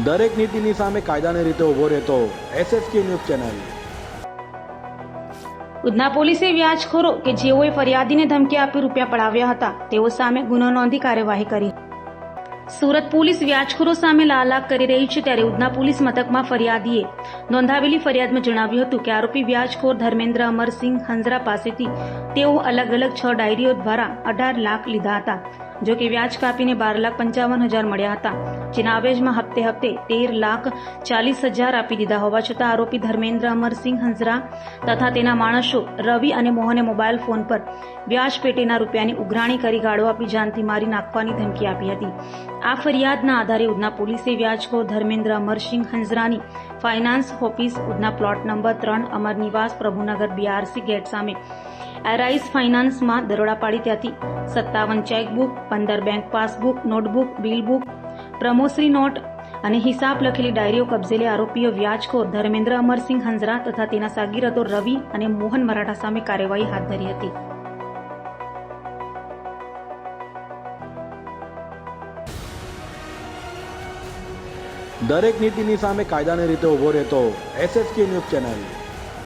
દરેક નીતિની સામે કાયદાની રીતે ઊભો રહેતો SSK ન્યૂઝ ચેનલ। ઉધના પોલીસે વ્યાજખોરો કે જેઓએ ફરિયાદીને ધમકી આપી રૂપિયા પડાવ્યા હતા તેઓ સામે ગુનો નોંધી કાર્યવાહી કરી। સુરત પોલીસ વ્યાજખોરો સામે લાલાક કરી રહી છે, ત્યારે ઉધના પોલીસ મથકમાં ફરિયાદીએ નોંધાવેલી ફરિયાદમાં જણાવ્યું હતું કે આરોપી વ્યાજખોર ધર્મેન્દ્ર અમરસિંહ હંઝરા પાસેથી તેઓ અલગ અલગ 6 ડાયરીઓ દ્વારા 18 લાખ લીધા હતા, જો કે વ્યાજ કાપીને 12,55,000 મળ્યા હતા, જેના અવેજમાં હપ્તે 13,40,000 આપી દીધા હોવા છતાં આરોપી ધર્મેન્દ્ર અમરસિંહ હંઝરા તથા તેના માણસો રવિ અને મોહને મોબાઈલ ફોન પર વ્યાજ પેટેના રૂપિયાની ઉઘરાણી કરી ગાળો આપી જાનથી મારી નાખવાની ધમકી આપી હતી। આ ફરિયાદના આધારે ઉધના પોલીસે વ્યાજખોર Dharmendra Amarsinh Hanzrani finance office Udhna plot number 3 Amar Niwas Prabhunagar BRC gate સામે એરાઇઝ ફાઇનાન્સમાં દરોડા પાડી ત્યાંથી 57 chequebook, 15 bank passbook, notebook, bill book, promissory note અને હિસાબ લખેલી ડાયરીઓ કબજે લઈ આરોપીઓ વ્યાજખોર ધર્મેન્દ્ર અમરસિંહ હંઝરા તથા તેના સાગીરતો રવિ અને મોહન મરાઠા સામે કાર્યવાહી હાથ ધરી હતી। દરેક નીતિની સામે કાયદાની રીતે ઊભો રહેતો SSK ન્યૂઝ ચેનલ।